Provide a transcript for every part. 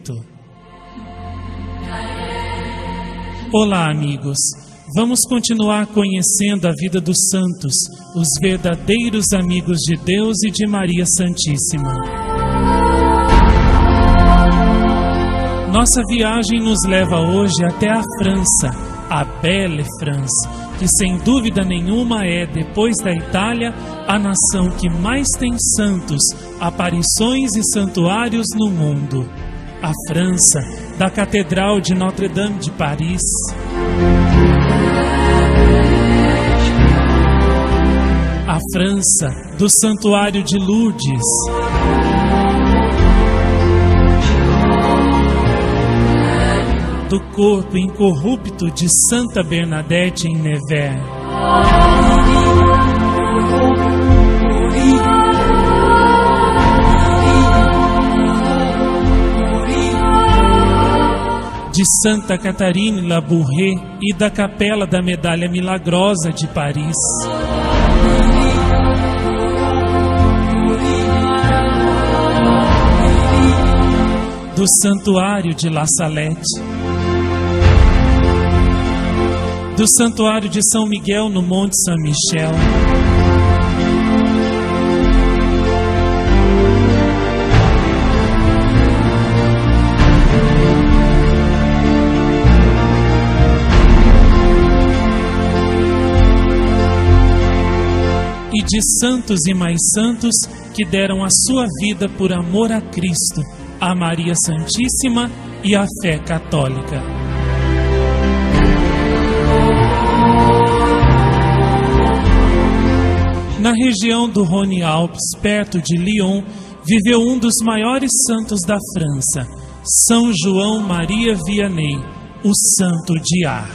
feito. Olá, amigos. Vamos continuar conhecendo a vida dos santos, os verdadeiros amigos de Deus e de Maria Santíssima. Nossa viagem nos leva hoje até a França, a Belle France, que sem dúvida nenhuma é, depois da Itália, a nação que mais tem santos, aparições e santuários no mundo. A França, da Catedral de Notre-Dame de Paris. A França, do Santuário de Lourdes. Do corpo incorrupto de Santa Bernadette em Nevers. De Santa Catarine Labouré e da Capela da Medalha Milagrosa de Paris. Do Santuário de La Salette. Do Santuário de São Miguel no Monte Saint-Michel. E de santos e mais santos que deram a sua vida por amor a Cristo, a Maria Santíssima e a fé católica. Na região do Rhône-Alpes, perto de Lyon, viveu um dos maiores santos da França, São João Maria Vianney, o Santo de Ars.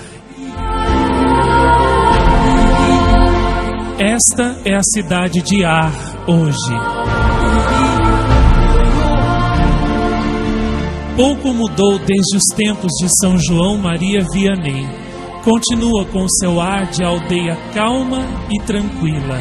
Esta é a cidade de Ars hoje. Pouco mudou desde os tempos de São João Maria Vianney. Continua com seu ar de aldeia calma e tranquila.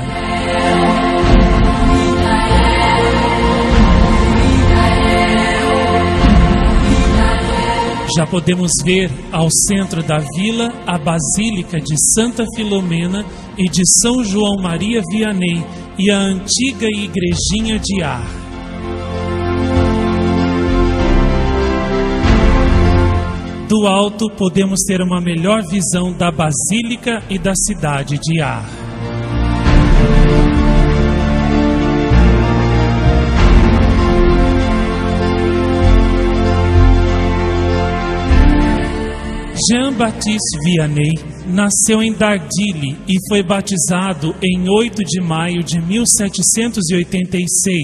Já podemos ver ao centro da vila a Basílica de Santa Filomena e de São João Maria Vianney e a antiga igrejinha de Ars. Do alto podemos ter uma melhor visão da Basílica e da cidade de Ars. Jean-Baptiste Vianney nasceu em Dardilly e foi batizado em 8 de maio de 1786.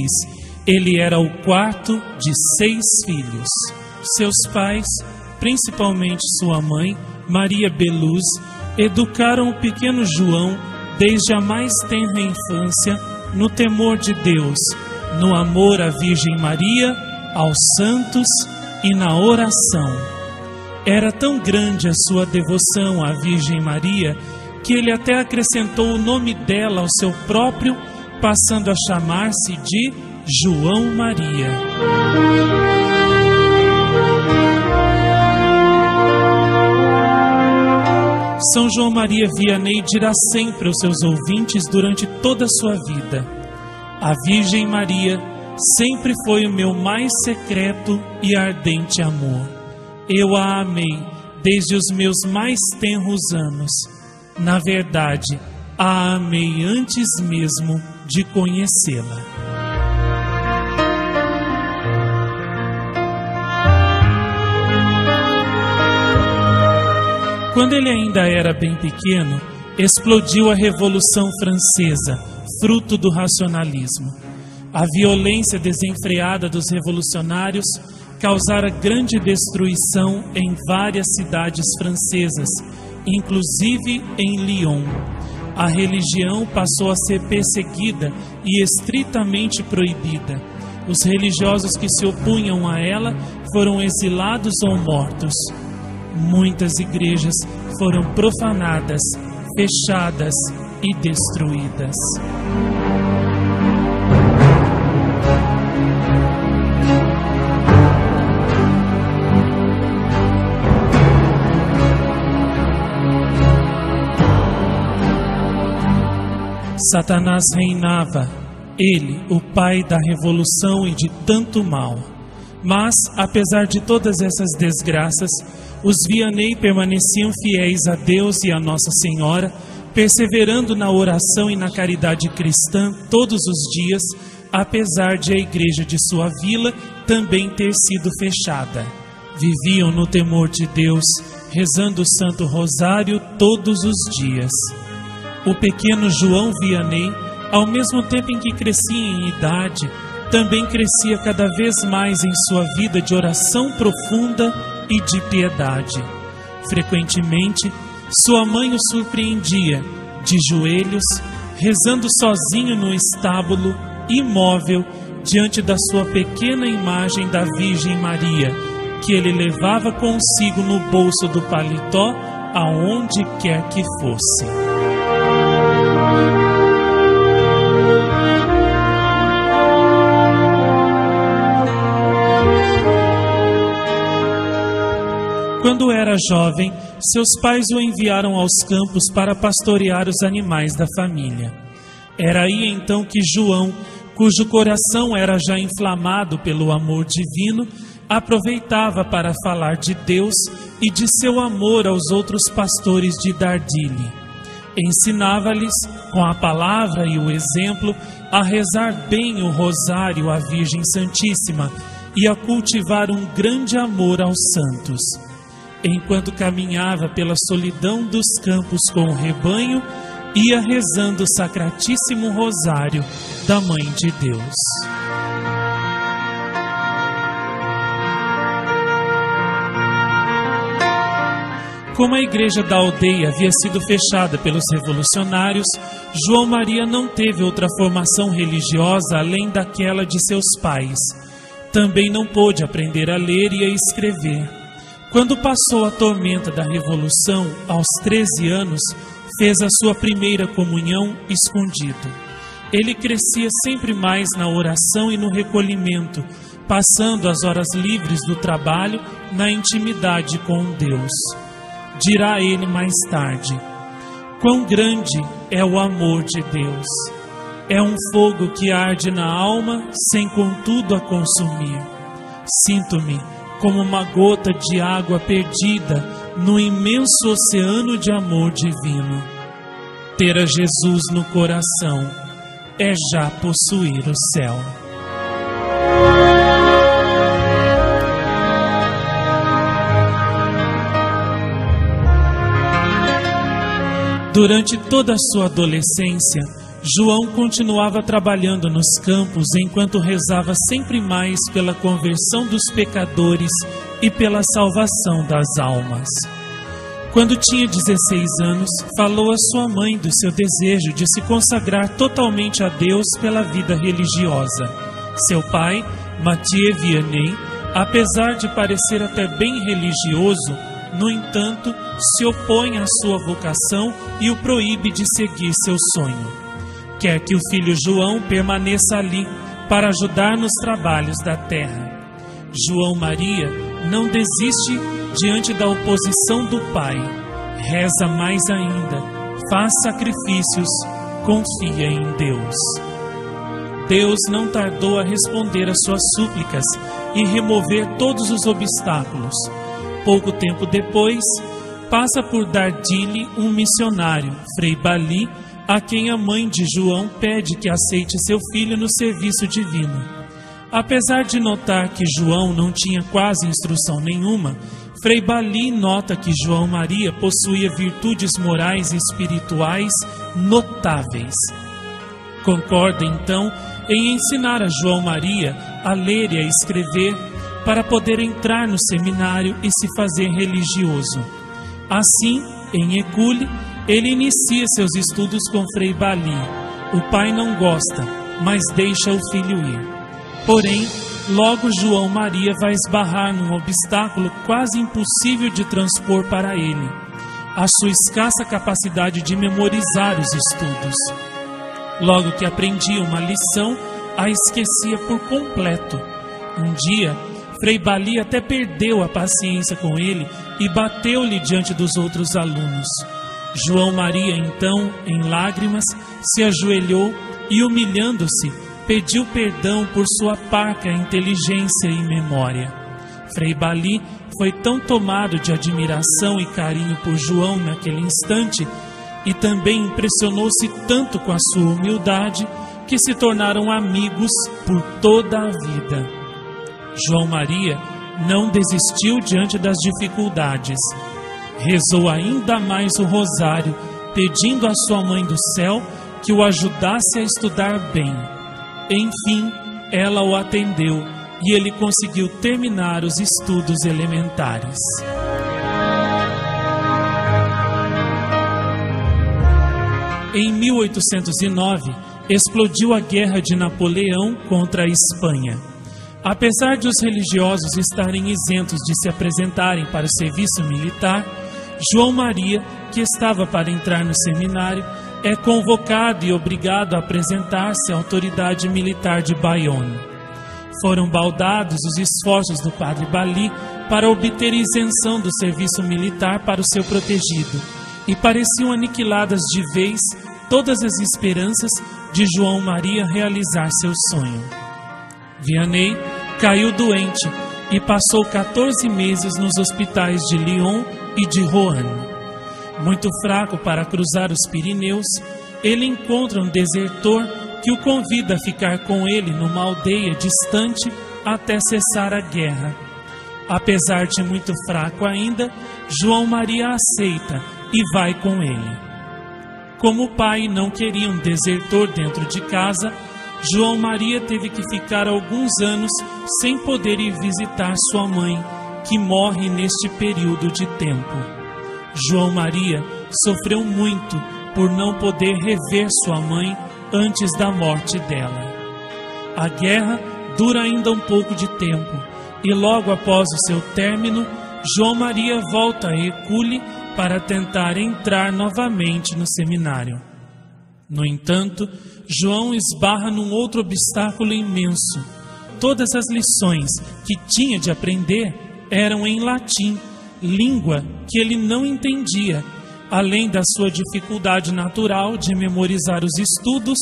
Ele era o quarto de 6 filhos. Seus pais, principalmente sua mãe, Maria Beluz, educaram o pequeno João desde a mais tenra infância no temor de Deus, no amor à Virgem Maria, aos santos e na oração. Era tão grande a sua devoção à Virgem Maria que ele até acrescentou o nome dela ao seu próprio, passando a chamar-se de João Maria. São João Maria Vianney dirá sempre aos seus ouvintes durante toda a sua vida: a Virgem Maria sempre foi o meu mais secreto e ardente amor. Eu a amei desde os meus mais tenros anos. Na verdade, a amei antes mesmo de conhecê-la. Quando ele ainda era bem pequeno, explodiu a Revolução Francesa, fruto do racionalismo. A violência desenfreada dos revolucionários causara grande destruição em várias cidades francesas, inclusive em Lyon. A religião passou a ser perseguida e estritamente proibida. Os religiosos que se opunham a ela foram exilados ou mortos. Muitas igrejas foram profanadas, fechadas e destruídas. Satanás reinava, ele, o pai da revolução e de tanto mal. Mas, apesar de todas essas desgraças, os Vianney permaneciam fiéis a Deus e a Nossa Senhora, perseverando na oração e na caridade cristã todos os dias, apesar de a igreja de sua vila também ter sido fechada. Viviam no temor de Deus, rezando o Santo Rosário todos os dias. O pequeno João Vianney, ao mesmo tempo em que crescia em idade, também crescia cada vez mais em sua vida de oração profunda e de piedade. Frequentemente, sua mãe o surpreendia, de joelhos, rezando sozinho no estábulo, imóvel, diante da sua pequena imagem da Virgem Maria, que ele levava consigo no bolso do paletó, aonde quer que fosse. Quando era jovem, seus pais o enviaram aos campos para pastorear os animais da família. Era aí então que João, cujo coração era já inflamado pelo amor divino, aproveitava para falar de Deus e de seu amor aos outros pastores de Dardilly. Ensinava-lhes, com a palavra e o exemplo, a rezar bem o rosário à Virgem Santíssima e a cultivar um grande amor aos santos. Enquanto caminhava pela solidão dos campos com o rebanho, ia rezando o Sacratíssimo Rosário da Mãe de Deus. Como a igreja da aldeia havia sido fechada pelos revolucionários, João Maria não teve outra formação religiosa além daquela de seus pais. Também não pôde aprender a ler e a escrever. Quando passou a tormenta da Revolução, aos 13 anos, fez a sua primeira comunhão escondido. Ele crescia sempre mais na oração e no recolhimento, passando as horas livres do trabalho na intimidade com Deus. Dirá ele mais tarde: quão grande é o amor de Deus! É um fogo que arde na alma, sem contudo a consumir. Sinto-me como uma gota de água perdida no imenso oceano de amor divino. Ter a Jesus no coração é já possuir o céu. Durante toda a sua adolescência, João continuava trabalhando nos campos enquanto rezava sempre mais pela conversão dos pecadores e pela salvação das almas. Quando tinha 16 anos, falou a sua mãe do seu desejo de se consagrar totalmente a Deus pela vida religiosa. Seu pai, Mathieu Vianney, apesar de parecer até bem religioso, no entanto, se opõe à sua vocação e o proíbe de seguir seu sonho. Quer que o filho João permaneça ali para ajudar nos trabalhos da terra. João Maria não desiste diante da oposição do pai. Reza mais ainda, faz sacrifícios, confia em Deus. Deus não tardou a responder às suas súplicas e remover todos os obstáculos. Pouco tempo depois, passa por Dardilly um missionário, Frei Bali, a quem a mãe de João pede que aceite seu filho no serviço divino. Apesar de notar que João não tinha quase instrução nenhuma, Frei Bali nota que João Maria possuía virtudes morais e espirituais notáveis. Concorda então em ensinar a João Maria a ler e a escrever para poder entrar no seminário e se fazer religioso. Assim, em École, ele inicia seus estudos com Frei Bali. O pai não gosta, mas deixa o filho ir. Porém, logo João Maria vai esbarrar num obstáculo quase impossível de transpor para ele: a sua escassa capacidade de memorizar os estudos. Logo que aprendia uma lição, a esquecia por completo. Um dia, Frei Bali até perdeu a paciência com ele e bateu-lhe diante dos outros alunos. João Maria, então, em lágrimas, se ajoelhou e, humilhando-se, pediu perdão por sua parca inteligência e memória. Frei Bali foi tão tomado de admiração e carinho por João naquele instante e também impressionou-se tanto com a sua humildade que se tornaram amigos por toda a vida. João Maria não desistiu diante das dificuldades. Rezou ainda mais o rosário, pedindo à sua mãe do céu que o ajudasse a estudar bem. Enfim, ela o atendeu e ele conseguiu terminar os estudos elementares. Em 1809, explodiu a Guerra de Napoleão contra a Espanha. Apesar de os religiosos estarem isentos de se apresentarem para o serviço militar, João Maria, que estava para entrar no seminário, é convocado e obrigado a apresentar-se à autoridade militar de Bayonne. Foram baldados os esforços do padre Bali para obter isenção do serviço militar para o seu protegido, e pareciam aniquiladas de vez todas as esperanças de João Maria realizar seu sonho. Vianney caiu doente e passou 14 meses nos hospitais de Lyon e de Roanne. Muito fraco para cruzar os Pirineus, ele encontra um desertor que o convida a ficar com ele numa aldeia distante até cessar a guerra. Apesar de muito fraco ainda, João Maria aceita e vai com ele. Como o pai não queria um desertor dentro de casa, João Maria teve que ficar alguns anos sem poder ir visitar sua mãe, que morre neste período de tempo. João Maria sofreu muito por não poder rever sua mãe antes da morte dela. A guerra dura ainda um pouco de tempo e logo após o seu término, João Maria volta a École para tentar entrar novamente no seminário. No entanto, João esbarra num outro obstáculo imenso. Todas as lições que tinha de aprender eram em latim, língua que ele não entendia, além da sua dificuldade natural de memorizar os estudos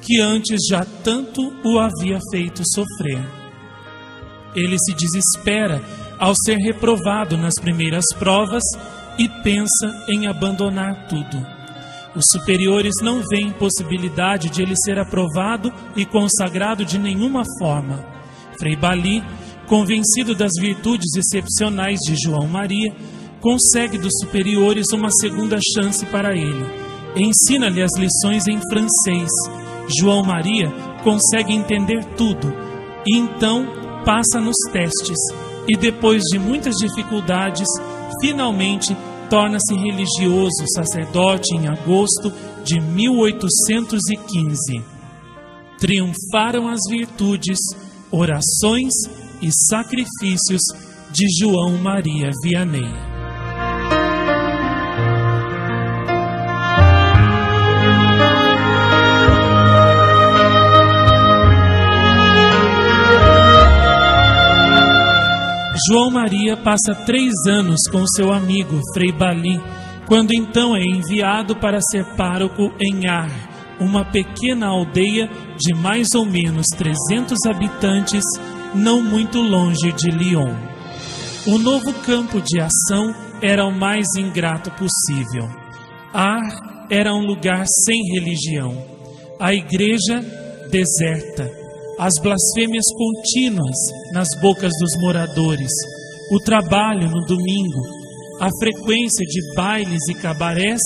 que antes já tanto o havia feito sofrer. Ele se desespera ao ser reprovado nas primeiras provas e pensa em abandonar tudo. Os superiores não veem possibilidade de ele ser aprovado e consagrado de nenhuma forma. Frei Bali, convencido das virtudes excepcionais de João Maria, consegue dos superiores uma segunda chance para ele. Ensina-lhe as lições em francês. João Maria consegue entender tudo e então passa nos testes e depois de muitas dificuldades, finalmente torna-se religioso sacerdote em agosto de 1815. Triunfaram as virtudes, orações e sacrifícios de João Maria Vianney. João Maria passa 3 anos com seu amigo Frei Bali, quando então é enviado para ser pároco em Ar, uma pequena aldeia de mais ou menos 300 habitantes, não muito longe de Lyon. O novo campo de ação era o mais ingrato possível. Ar era um lugar sem religião, a igreja deserta, as blasfêmias contínuas nas bocas dos moradores, o trabalho no domingo, a frequência de bailes e cabarés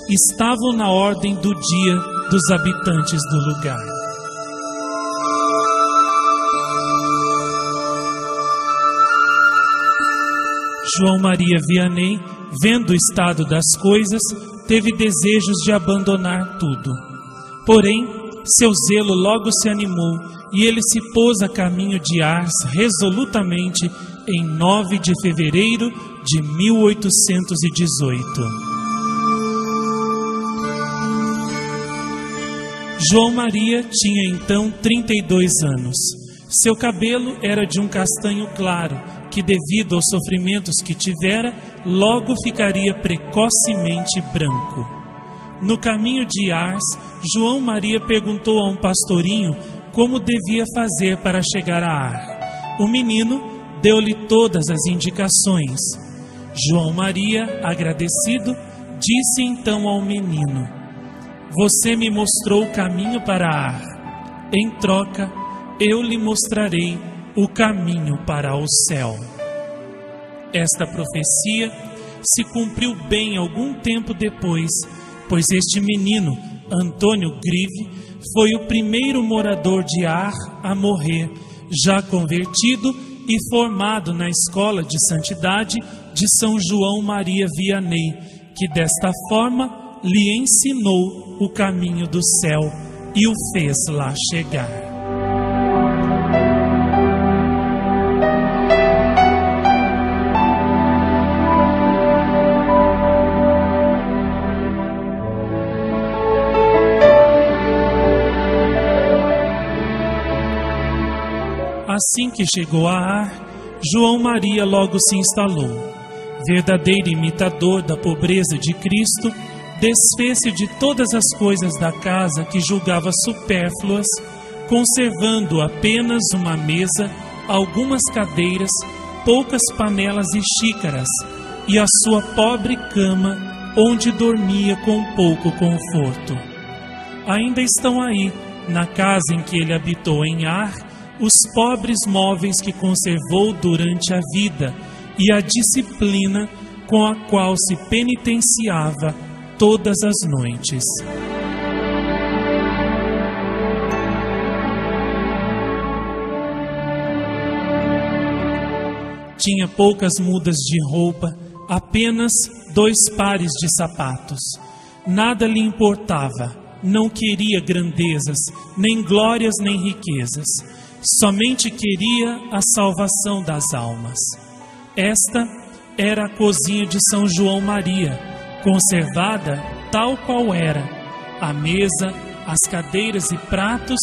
estavam na ordem do dia dos habitantes do lugar. João Maria Vianney, vendo o estado das coisas, teve desejos de abandonar tudo. Porém, seu zelo logo se animou e ele se pôs a caminho de Ars resolutamente em 9 de fevereiro de 1818. João Maria tinha então 32 anos. Seu cabelo era de um castanho claro, que devido aos sofrimentos que tivera, logo ficaria precocemente branco. No caminho de Ars, João Maria perguntou a um pastorinho como devia fazer para chegar a Ar. O menino deu-lhe todas as indicações. João Maria, agradecido, disse então ao menino: "Você me mostrou o caminho para Ar. Em troca, eu lhe mostrarei o caminho para o céu." Esta profecia se cumpriu bem algum tempo depois, pois este menino, Antônio Grive, foi o primeiro morador de Ar a morrer, já convertido e formado na Escola de Santidade de São João Maria Vianney, que desta forma lhe ensinou o caminho do céu e o fez lá chegar. Assim que chegou a Ar, João Maria logo se instalou. Verdadeiro imitador da pobreza de Cristo, desfez-se de todas as coisas da casa que julgava supérfluas, conservando apenas uma mesa, algumas cadeiras, poucas panelas e xícaras, e a sua pobre cama, onde dormia com pouco conforto. Ainda estão aí, na casa em que ele habitou em Ar, os pobres móveis que conservou durante a vida e a disciplina com a qual se penitenciava todas as noites. Tinha poucas mudas de roupa, apenas 2 pares de sapatos. Nada lhe importava, não queria grandezas, nem glórias, nem riquezas. Somente queria a salvação das almas. Esta era a cozinha de São João Maria, conservada tal qual era. A mesa, as cadeiras e pratos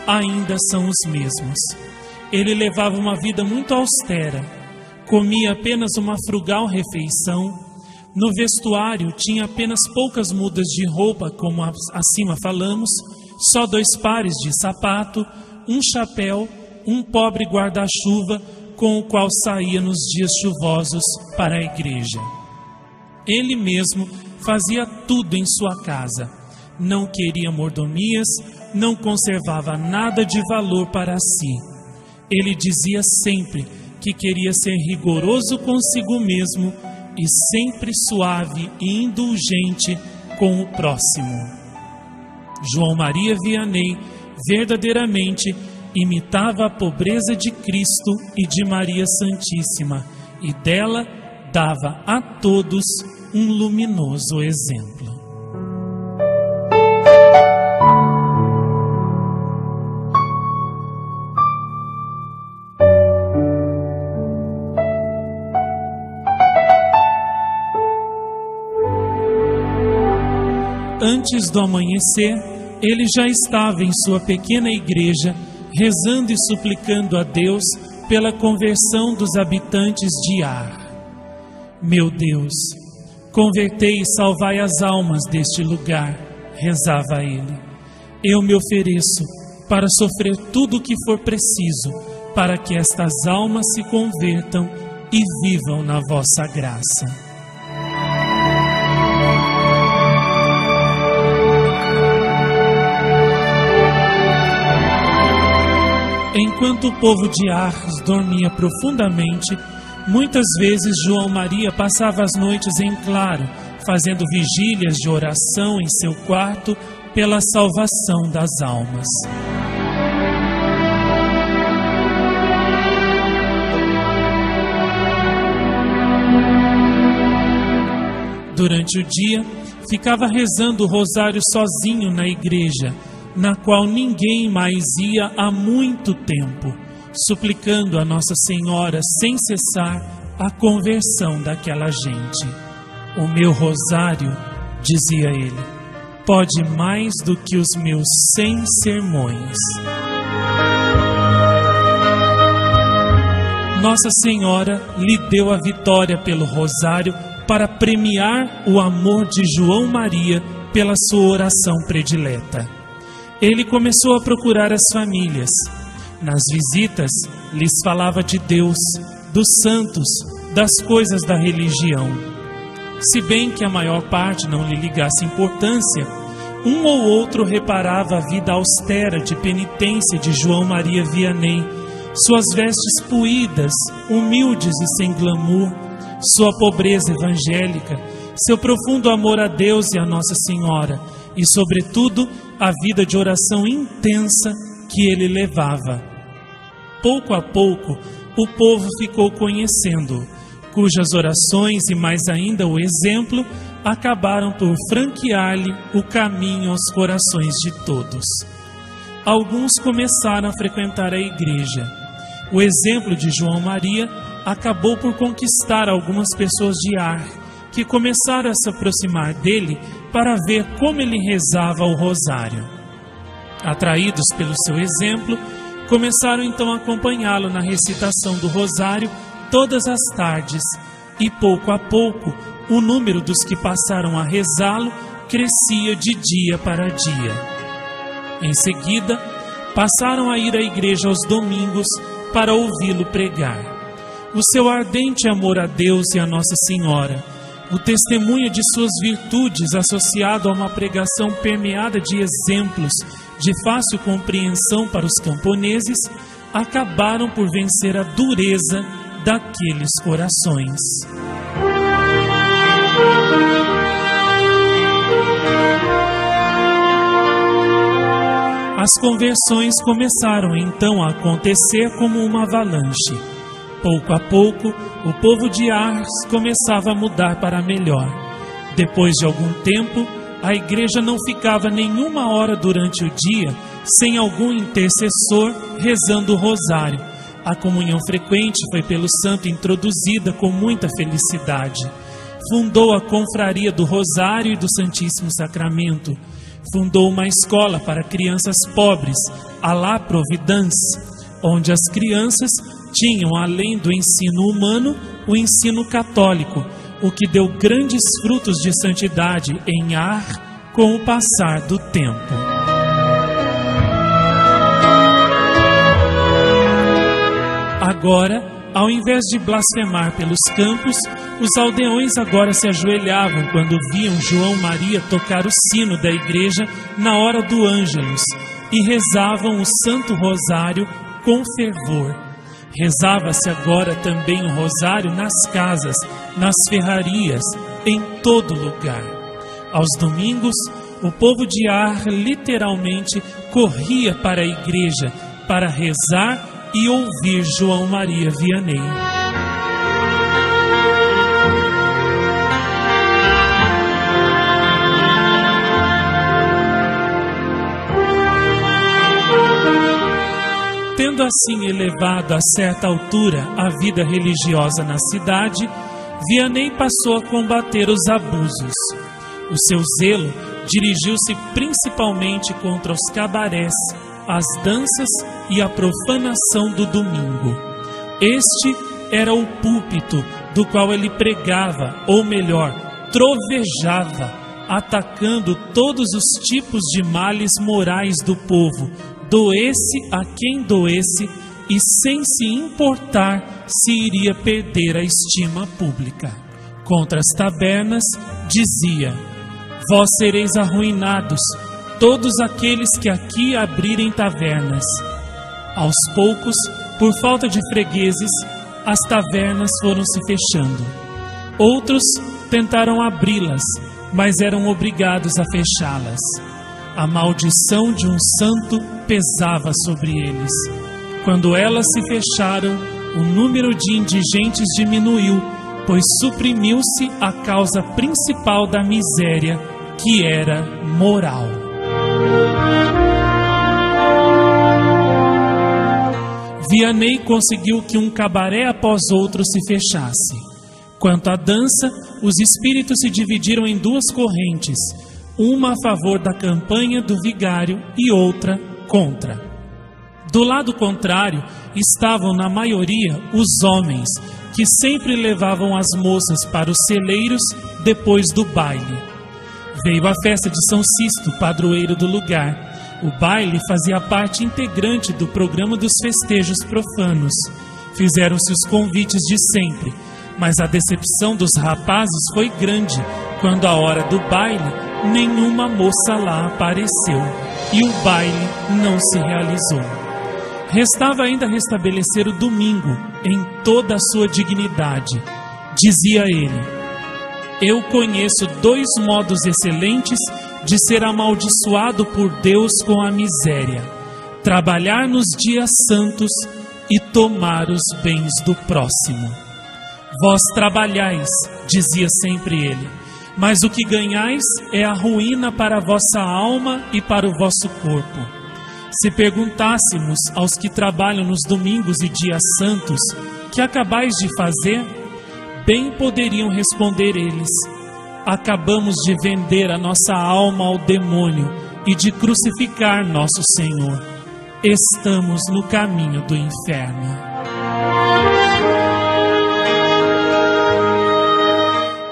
ainda são os mesmos. Ele levava uma vida muito austera, comia apenas uma frugal refeição. No vestuário tinha apenas poucas mudas de roupa, como acima falamos, só 2 pares de sapato, um chapéu, um pobre guarda-chuva com o qual saía nos dias chuvosos para a igreja. Ele mesmo fazia tudo em sua casa. Não queria mordomias, não conservava nada de valor para si. Ele dizia sempre que queria ser rigoroso consigo mesmo e sempre suave e indulgente com o próximo. João Maria Vianney verdadeiramente imitava a pobreza de Cristo e de Maria Santíssima, e dela dava a todos um luminoso exemplo. Antes do amanhecer, ele já estava em sua pequena igreja, rezando e suplicando a Deus pela conversão dos habitantes de Ar. Meu Deus, convertei e salvai as almas deste lugar, rezava ele. Eu me ofereço para sofrer tudo o que for preciso, para que estas almas se convertam e vivam na vossa graça. Enquanto o povo de Ars dormia profundamente, muitas vezes João Maria passava as noites em claro, fazendo vigílias de oração em seu quarto pela salvação das almas. Durante o dia, ficava rezando o rosário sozinho na igreja, na qual ninguém mais ia há muito tempo, suplicando a Nossa Senhora sem cessar a conversão daquela gente. O meu rosário, dizia ele, pode mais do que os meus 100 sermões. Nossa Senhora lhe deu a vitória pelo rosário para premiar o amor de João Maria pela sua oração predileta. Ele começou a procurar as famílias. Nas visitas, lhes falava de Deus, dos santos, das coisas da religião. Se bem que a maior parte não lhe ligasse importância, um ou outro reparava a vida austera de penitência de João Maria Vianney, suas vestes puídas, humildes e sem glamour, sua pobreza evangélica, seu profundo amor a Deus e a Nossa Senhora e, sobretudo, a vida de oração intensa que ele levava. Pouco a pouco, o povo ficou conhecendo-o, cujas orações e mais ainda o exemplo acabaram por franquear-lhe o caminho aos corações de todos. Alguns começaram a frequentar a igreja. O exemplo de João Maria acabou por conquistar algumas pessoas de Ar, que começaram a se aproximar dele para ver como ele rezava o rosário. Atraídos pelo seu exemplo, começaram então a acompanhá-lo na recitação do rosário todas as tardes, e pouco a pouco o número dos que passaram a rezá-lo crescia de dia para dia. Em seguida, passaram a ir à igreja aos domingos para ouvi-lo pregar. O seu ardente amor a Deus e a Nossa Senhora, o testemunho de suas virtudes associado a uma pregação permeada de exemplos de fácil compreensão para os camponeses, acabaram por vencer a dureza daqueles corações. As conversões começaram então a acontecer como uma avalanche. Pouco a pouco, o povo de Ars começava a mudar para melhor. Depois de algum tempo, a igreja não ficava nenhuma hora durante o dia sem algum intercessor rezando o rosário. A comunhão frequente foi pelo santo introduzida com muita felicidade. Fundou a confraria do Rosário e do Santíssimo Sacramento. Fundou uma escola para crianças pobres, a La Providence, onde as crianças tinham, além do ensino humano, o ensino católico, o que deu grandes frutos de santidade em Ar com o passar do tempo. Agora, ao invés de blasfemar pelos campos, os aldeões agora se ajoelhavam quando viam João Maria tocar o sino da igreja na hora do Ângelus e rezavam o Santo Rosário com fervor. Rezava-se agora também o rosário nas casas, nas ferrarias, em todo lugar. Aos domingos, o povo de Ar literalmente corria para a igreja para rezar e ouvir João Maria Vianney. Tendo assim elevado a certa altura a vida religiosa na cidade, Vianney passou a combater os abusos. O seu zelo dirigiu-se principalmente contra os cabarés, as danças e a profanação do domingo. Este era o púlpito do qual ele pregava, ou melhor, trovejava, atacando todos os tipos de males morais do povo, doesse a quem doesse, e sem se importar se iria perder a estima pública. Contra as tabernas, dizia: vós sereis arruinados, todos aqueles que aqui abrirem tavernas. Aos poucos, por falta de fregueses, as tavernas foram se fechando. Outros tentaram abri-las, mas eram obrigados a fechá-las. A maldição de um santo pesava sobre eles. Quando elas se fecharam, o número de indigentes diminuiu, pois suprimiu-se a causa principal da miséria, que era moral. Vianney conseguiu que um cabaré após outro se fechasse. Quanto à dança, os espíritos se dividiram em duas correntes, uma a favor da campanha do vigário e outra contra. Do lado contrário estavam na maioria os homens, que sempre levavam as moças para os celeiros depois do baile. Veio a festa de São Sisto, padroeiro do lugar. O baile fazia parte integrante do programa dos festejos profanos. Fizeram-se os convites de sempre, mas a decepção dos rapazes foi grande quando, à hora do baile, nenhuma moça lá apareceu e o baile não se realizou. Restava ainda restabelecer o domingo em toda a sua dignidade. Dizia ele: eu conheço 2 modos excelentes de ser amaldiçoado por Deus com a miséria: trabalhar nos dias santos e tomar os bens do próximo. Vós trabalhais, dizia sempre ele, mas o que ganhais é a ruína para a vossa alma e para o vosso corpo. Se perguntássemos aos que trabalham nos domingos e dias santos, que acabais de fazer? Bem poderiam responder eles: acabamos de vender a nossa alma ao demônio e de crucificar nosso Senhor. Estamos no caminho do inferno.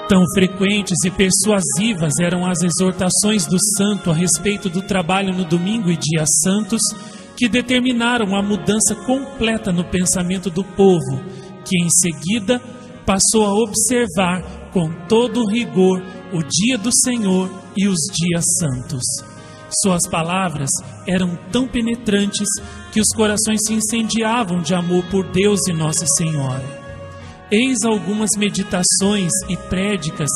Tão frequentes e persuasivas eram as exortações do santo a respeito do trabalho no domingo e dias santos, que determinaram a mudança completa no pensamento do povo, que em seguida passou a observar com todo rigor o dia do Senhor e os dias santos. Suas palavras eram tão penetrantes que os corações se incendiavam de amor por Deus e Nossa Senhora. Eis algumas meditações e prédicas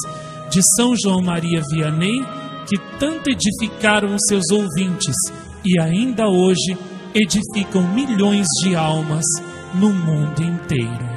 de São João Maria Vianney que tanto edificaram os seus ouvintes e ainda hoje edificam milhões de almas no mundo inteiro.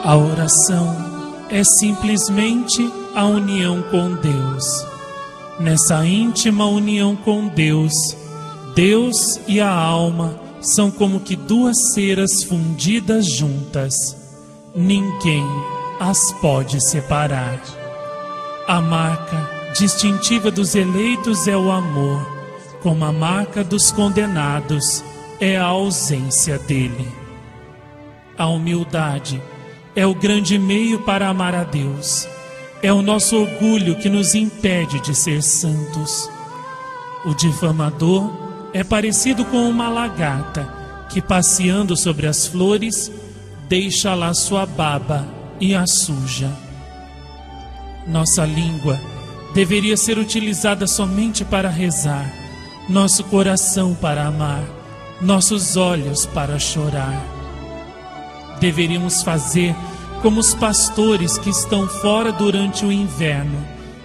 A oração é simplesmente a união com Deus. Nessa íntima união com Deus, Deus e a alma são como que 2 ceras fundidas juntas. Ninguém as pode separar. A marca distintiva dos eleitos é o amor, como a marca dos condenados é a ausência dele. A humildade é o grande meio para amar a Deus. É o nosso orgulho que nos impede de ser santos. O difamador é parecido com uma lagarta que, passeando sobre as flores, deixa lá sua baba e a suja. Nossa língua deveria ser utilizada somente para rezar, nosso coração para amar, nossos olhos para chorar. Deveríamos fazer como os pastores que estão fora durante o inverno,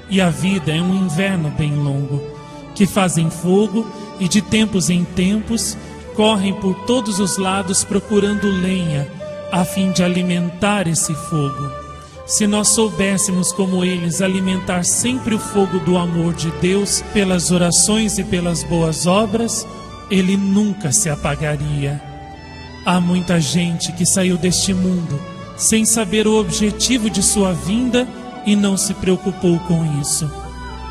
e a vida é um inverno bem longo, que fazem fogo e de tempos em tempos correm por todos os lados procurando lenha, a fim de alimentar esse fogo. Se nós soubéssemos como eles alimentar sempre o fogo do amor de Deus pelas orações e pelas boas obras, ele nunca se apagaria. Há muita gente que saiu deste mundo sem saber o objetivo de sua vinda e não se preocupou com isso.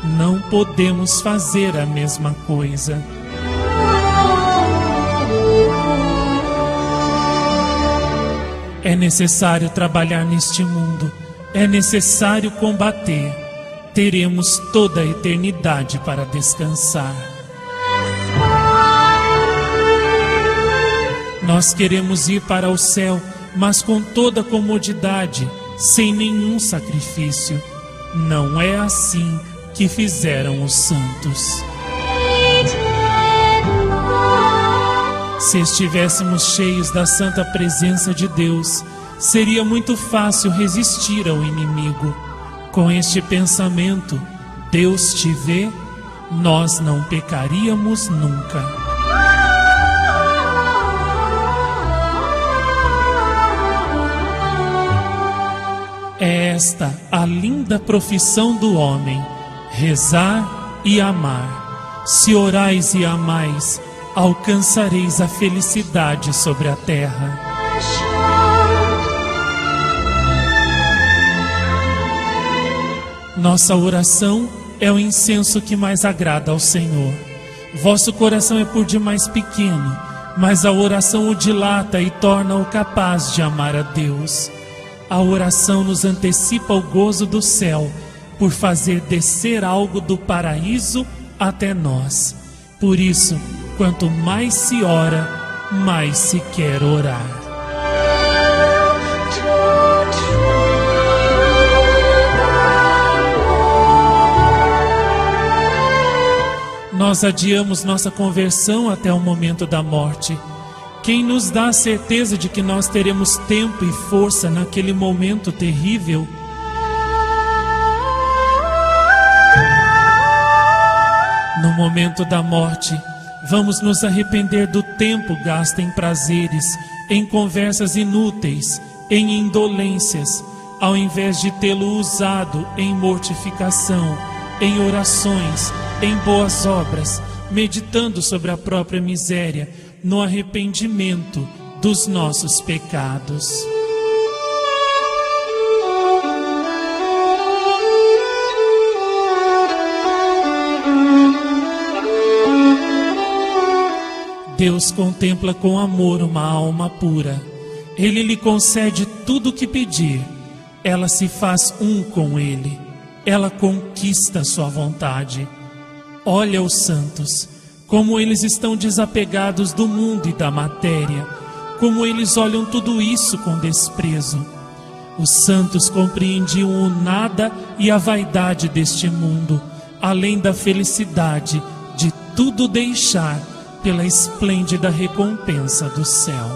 Não podemos fazer a mesma coisa. É necessário trabalhar neste mundo, é necessário combater. Teremos toda a eternidade para descansar. Nós queremos ir para o céu, mas com toda comodidade, sem nenhum sacrifício. Não é assim que fizeram os santos. Se estivéssemos cheios da santa presença de Deus, seria muito fácil resistir ao inimigo. Com este pensamento, Deus te vê, nós não pecaríamos nunca. É esta a linda profissão do homem: rezar e amar. Se orais e amais, alcançareis a felicidade sobre a terra. Nossa oração é o incenso que mais agrada ao Senhor. Vosso coração é por demais pequeno, mas a oração o dilata e torna-o capaz de amar a Deus. A oração nos antecipa o gozo do céu, por fazer descer algo do paraíso até nós. Por isso, quanto mais se ora, mais se quer orar. Nós adiamos nossa conversão até o momento da morte. Quem nos dá a certeza de que nós teremos tempo e força naquele momento terrível? No momento da morte, vamos nos arrepender do tempo gasto em prazeres, em conversas inúteis, em indolências, ao invés de tê-lo usado em mortificação, em orações, em boas obras, meditando sobre a própria miséria, no arrependimento dos nossos pecados. Deus contempla com amor uma alma pura. Ele lhe concede tudo o que pedir. Ela se faz um com Ele. Ela conquista sua vontade. Olha os santos, como eles estão desapegados do mundo e da matéria, como eles olham tudo isso com desprezo. Os santos compreendiam o nada e a vaidade deste mundo, além da felicidade de tudo deixar pela esplêndida recompensa do céu.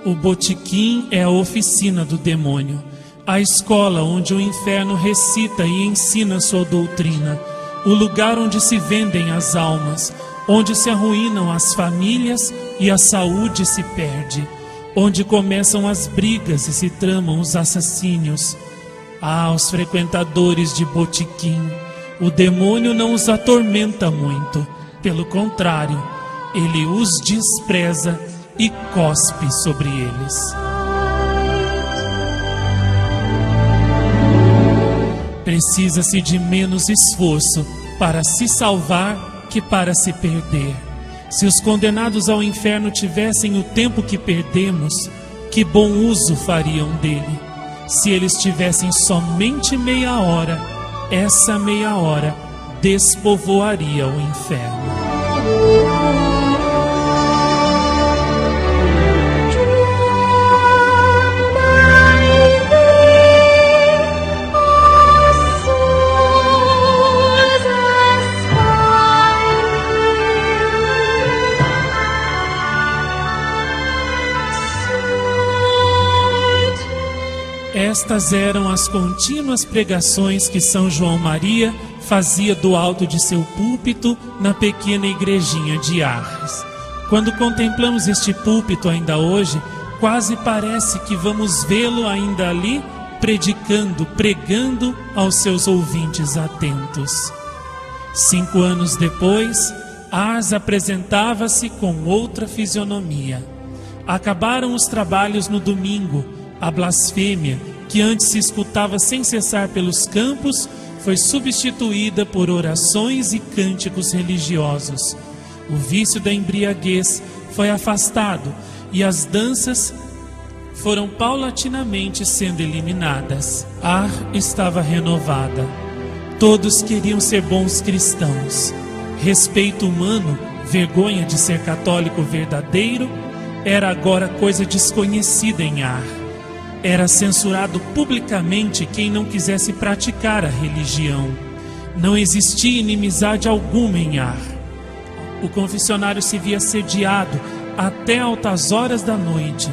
O botequim é a oficina do demônio, a escola onde o inferno recita e ensina sua doutrina, o lugar onde se vendem as almas, onde se arruinam as famílias e a saúde se perde, onde começam as brigas e se tramam os assassínios. Ah, os frequentadores de botequim, o demônio não os atormenta muito, pelo contrário, ele os despreza e cospe sobre eles. Precisa-se de menos esforço para se salvar que para se perder. Se os condenados ao inferno tivessem o tempo que perdemos, que bom uso fariam dele? Se eles tivessem somente meia hora, essa meia hora despovoaria o inferno. Estas eram as contínuas pregações que São João Maria fazia do alto de seu púlpito na pequena igrejinha de Arres. Quando contemplamos este púlpito ainda hoje, quase parece que vamos vê-lo ainda ali, predicando, pregando aos seus ouvintes atentos. 5 anos depois, Ars apresentava-se com outra fisionomia. Acabaram os trabalhos no domingo. A blasfêmia, que antes se escutava sem cessar pelos campos, foi substituída por orações e cânticos religiosos. O vício da embriaguez foi afastado e as danças foram paulatinamente sendo eliminadas. Ar estava renovada. Todos queriam ser bons cristãos. Respeito humano, vergonha de ser católico verdadeiro, era agora coisa desconhecida em Ar. Era censurado publicamente quem não quisesse praticar a religião. Não existia inimizade alguma em Ar. O confessionário se via sediado até altas horas da noite.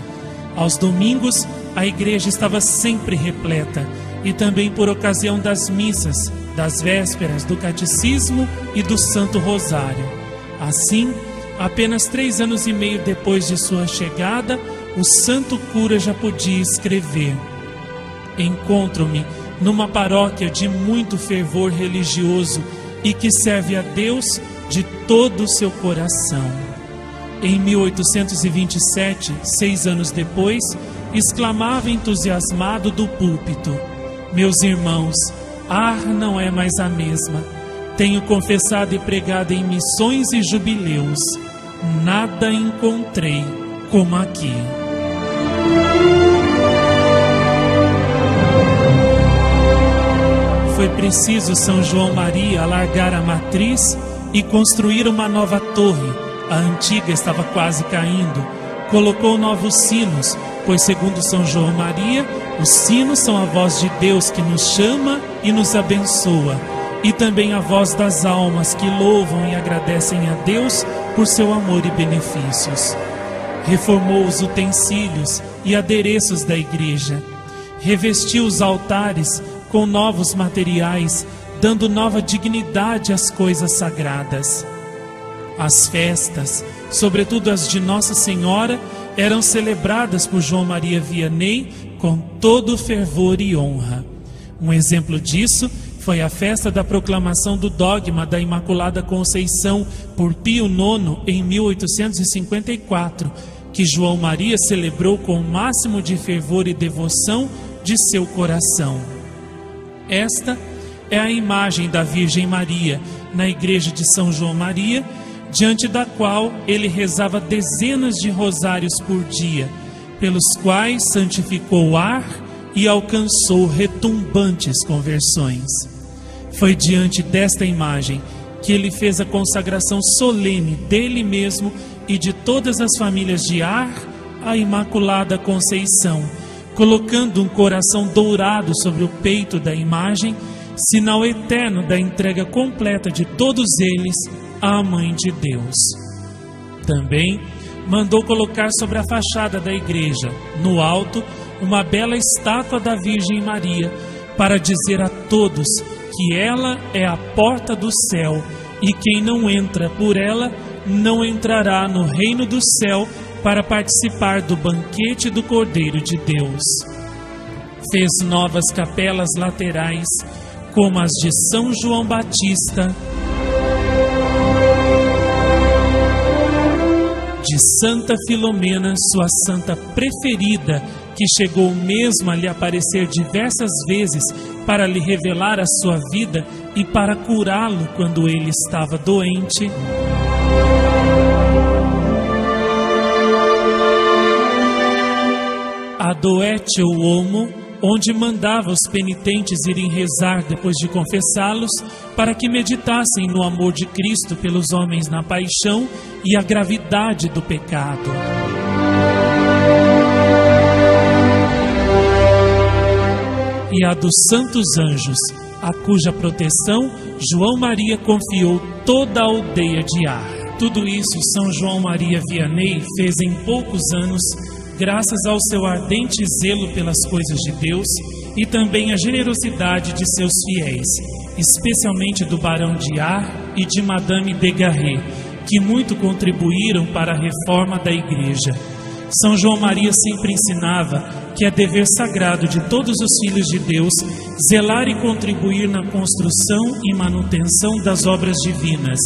Aos domingos, a igreja estava sempre repleta, e também por ocasião das missas, das vésperas, do catecismo e do Santo Rosário. Assim, Apenas 3 anos e meio depois de sua chegada, o santo cura já podia escrever: encontro-me numa paróquia de muito fervor religioso e que serve a Deus de todo o seu coração. Em 1827, 6 anos depois, exclamava entusiasmado do púlpito: meus irmãos, Ar não é mais a mesma. Tenho confessado e pregado em missões e jubileus. Nada encontrei como aqui. Foi preciso São João Maria alargar a matriz e construir uma nova torre. A antiga estava quase caindo. Colocou novos sinos, pois segundo São João Maria, os sinos são a voz de Deus que nos chama e nos abençoa, e também a voz das almas que louvam e agradecem a Deus por seu amor e benefícios. Reformou os utensílios e adereços da igreja. Revestiu os altares com novos materiais, dando nova dignidade às coisas sagradas. As festas, sobretudo as de Nossa Senhora, eram celebradas por João Maria Vianney com todo fervor e honra. Um exemplo disso foi a festa da proclamação do dogma da Imaculada Conceição por Pio IX em 1854, que João Maria celebrou com o máximo de fervor e devoção de seu coração. Esta é a imagem da Virgem Maria na igreja de São João Maria, diante da qual ele rezava dezenas de rosários por dia, pelos quais santificou o Ar e alcançou retumbantes conversões. Foi diante desta imagem que ele fez a consagração solene dele mesmo e de todas as famílias de Ar à Imaculada Conceição, colocando um coração dourado sobre o peito da imagem, sinal eterno da entrega completa de todos eles à Mãe de Deus. Também mandou colocar sobre a fachada da igreja, no alto, uma bela estátua da Virgem Maria, para dizer a todos que ela é a porta do céu e quem não entra por ela não entrará no reino do céu para participar do banquete do Cordeiro de Deus. Fez novas capelas laterais, como as de São João Batista, de Santa Filomena, sua santa preferida, que chegou mesmo a lhe aparecer diversas vezes para lhe revelar a sua vida e para curá-lo quando ele estava doente. A Doete ou Homo, onde mandava os penitentes irem rezar depois de confessá-los, para que meditassem no amor de Cristo pelos homens na paixão e a gravidade do pecado. E a dos santos anjos, a cuja proteção João Maria confiou toda a aldeia de Ar. Tudo isso São João Maria Vianney fez em poucos anos, graças ao seu ardente zelo pelas coisas de Deus e também a generosidade de seus fiéis, especialmente do Barão de Ar e de Madame de Garret, que muito contribuíram para a reforma da igreja. São João Maria sempre ensinava que é dever sagrado de todos os filhos de Deus zelar e contribuir na construção e manutenção das obras divinas,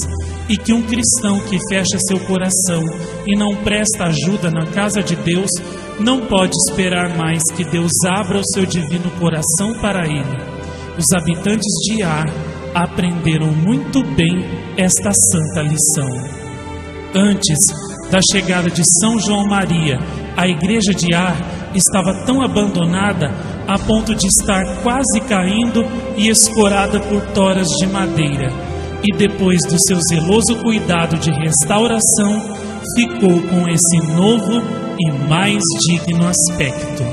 e que um cristão que fecha seu coração e não presta ajuda na casa de Deus não pode esperar mais que Deus abra o seu divino coração para ele. Os habitantes de Ar aprenderam muito bem esta santa lição. Antes da chegada de São João Maria, a igreja de Ar estava tão abandonada a ponto de estar quase caindo e escorada por toras de madeira. E depois do seu zeloso cuidado de restauração, ficou com esse novo e mais digno aspecto.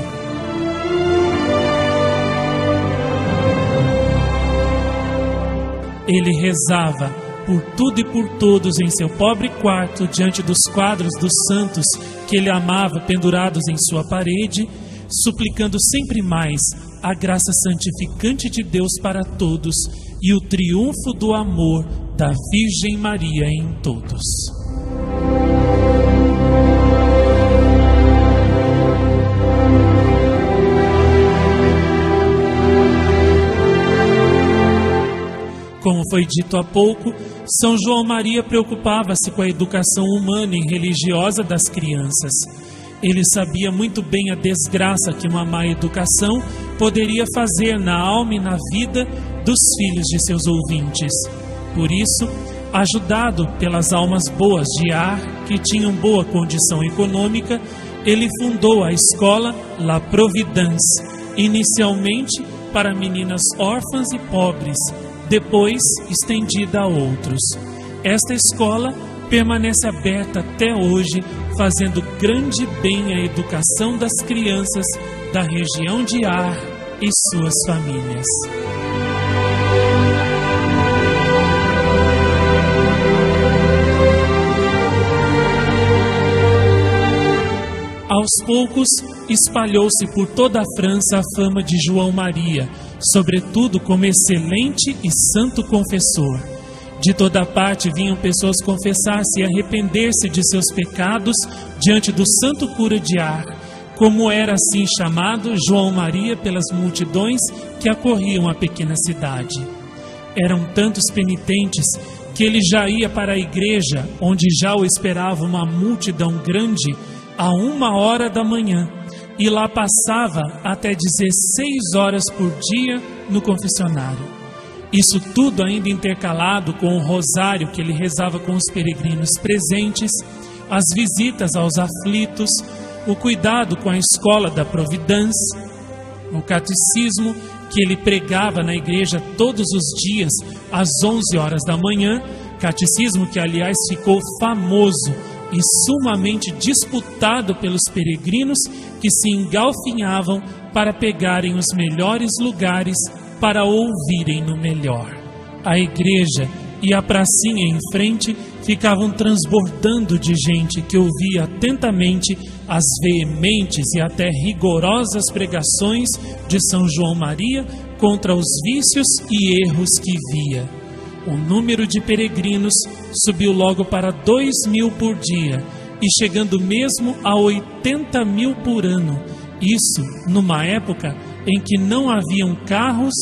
Ele rezava por tudo e por todos em seu pobre quarto, diante dos quadros dos santos que ele amava pendurados em sua parede, suplicando sempre mais a graça santificante de Deus para todos e o triunfo do amor da Virgem Maria em todos. Como foi dito há pouco, São João Maria preocupava-se com a educação humana e religiosa das crianças. Ele sabia muito bem a desgraça que uma má educação poderia fazer na alma e na vida dos filhos de seus ouvintes. Por isso, ajudado pelas almas boas de Ar, que tinham boa condição econômica, ele fundou a escola La Providence, inicialmente para meninas órfãs e pobres, depois estendida a outros. Esta escola permanece aberta até hoje, fazendo grande bem à educação das crianças da região de Ar e suas famílias. Aos poucos, espalhou-se por toda a França a fama de João Maria, sobretudo como excelente e santo confessor. De toda parte vinham pessoas confessar-se e arrepender-se de seus pecados diante do santo cura de Ar, como era assim chamado João Maria pelas multidões que acorriam a pequena cidade. Eram tantos penitentes que ele já ia para a igreja, onde já o esperava uma multidão grande, a 1h da manhã, e lá passava até 16 horas por dia no confessionário. Isso tudo ainda intercalado com o rosário que ele rezava com os peregrinos presentes, as visitas aos aflitos, o cuidado com a escola da Providence, o catecismo que ele pregava na igreja todos os dias às 11 horas da manhã, catecismo que aliás ficou famoso e sumamente disputado pelos peregrinos que se engalfinhavam para pegarem os melhores lugares para ouvirem no melhor. A igreja e a pracinha em frente ficavam transbordando de gente que ouvia atentamente as veementes e até rigorosas pregações de São João Maria contra os vícios e erros que via. O número de peregrinos subiu logo para 2.000 por dia e chegando mesmo a 80.000 por ano. Isso numa época em que não haviam carros,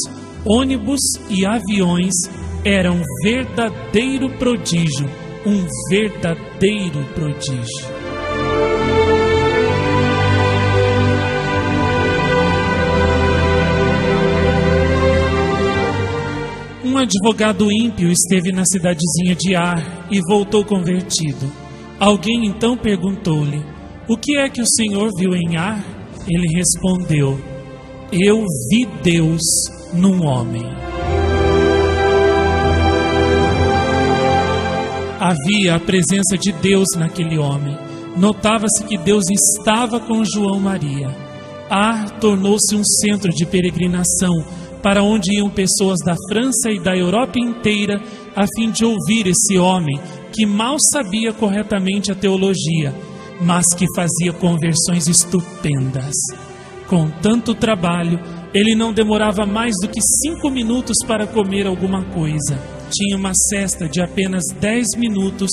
ônibus e aviões. Era um verdadeiro prodígio, um verdadeiro prodígio. Um advogado ímpio esteve na cidadezinha de Ar e voltou convertido. Alguém então perguntou-lhe: "O que é que o senhor viu em Ar?" Ele respondeu: "Eu vi Deus num homem." Havia a presença de Deus naquele homem. Notava-se que Deus estava com João Maria. Ar tornou-se um centro de peregrinação para onde iam pessoas da França e da Europa inteira a fim de ouvir esse homem que mal sabia corretamente a teologia, mas que fazia conversões estupendas. Com tanto trabalho, ele não demorava mais do que 5 minutos para comer alguma coisa. Tinha uma cesta de apenas 10 minutos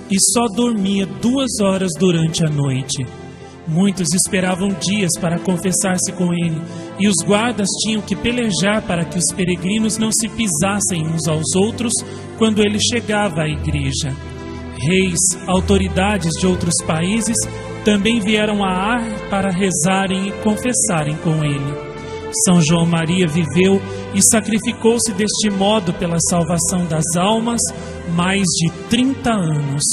e só dormia 2 horas durante a noite. Muitos esperavam dias para confessar-se com ele, e os guardas tinham que pelejar para que os peregrinos não se pisassem uns aos outros quando ele chegava à igreja. Reis, autoridades de outros países também vieram a Ar para rezarem e confessarem com ele. São João Maria viveu e sacrificou-se deste modo pela salvação das almas mais de 30 anos.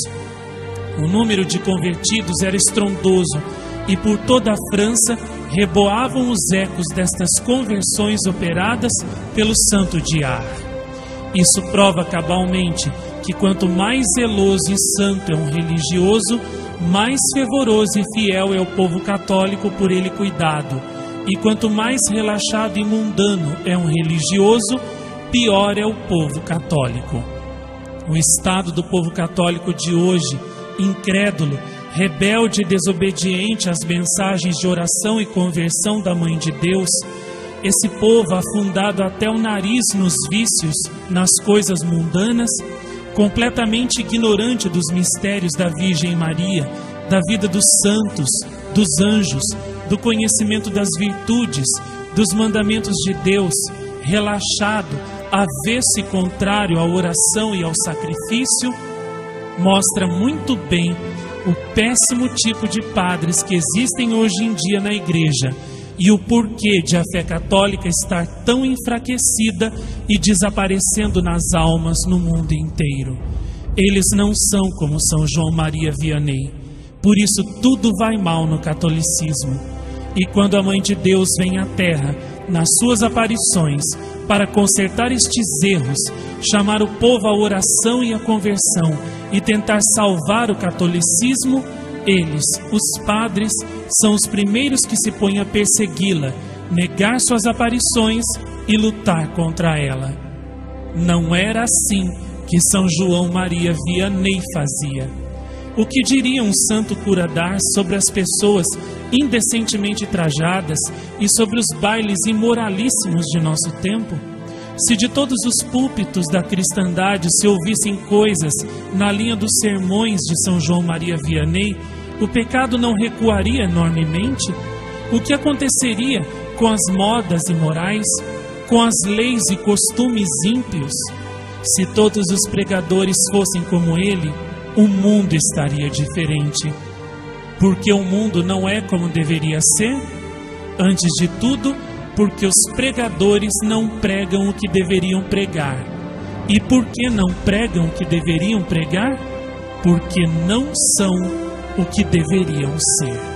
O número de convertidos era estrondoso e por toda a França reboavam os ecos destas conversões operadas pelo santo de Ar. Isso prova cabalmente que quanto mais zeloso e santo é um religioso, mais fervoroso e fiel é o povo católico por ele cuidado. E quanto mais relaxado e mundano é um religioso, pior é o povo católico. O estado do povo católico de hoje, incrédulo, rebelde e desobediente às mensagens de oração e conversão da Mãe de Deus, esse povo afundado até o nariz nos vícios, nas coisas mundanas, completamente ignorante dos mistérios da Virgem Maria, da vida dos santos, dos anjos, do conhecimento das virtudes, dos mandamentos de Deus, relaxado, avesso e contrário à oração e ao sacrifício, mostra muito bem o péssimo tipo de padres que existem hoje em dia na igreja e o porquê de a fé católica estar tão enfraquecida e desaparecendo nas almas no mundo inteiro. Eles não são como São João Maria Vianney, por isso tudo vai mal no catolicismo. E quando a Mãe de Deus vem à Terra, nas suas aparições, para consertar estes erros, chamar o povo à oração e à conversão e tentar salvar o catolicismo, eles, os padres, são os primeiros que se põem a persegui-la, negar suas aparições e lutar contra ela. Não era assim que São João Maria Vianney fazia. O que diria um santo cura d'Ars sobre as pessoas indecentemente trajadas e sobre os bailes imoralíssimos de nosso tempo? Se de todos os púlpitos da cristandade se ouvissem coisas na linha dos sermões de São João Maria Vianney, o pecado não recuaria enormemente? O que aconteceria com as modas imorais, com as leis e costumes ímpios? Se todos os pregadores fossem como ele, o mundo estaria diferente. Porque o mundo não é como deveria ser? Antes de tudo, porque os pregadores não pregam o que deveriam pregar. E por que não pregam o que deveriam pregar? Porque não são o que deveriam ser.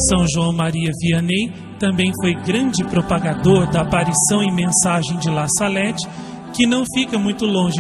São João Maria Vianney também foi grande propagador da aparição e mensagem de La Salette, que não fica muito longe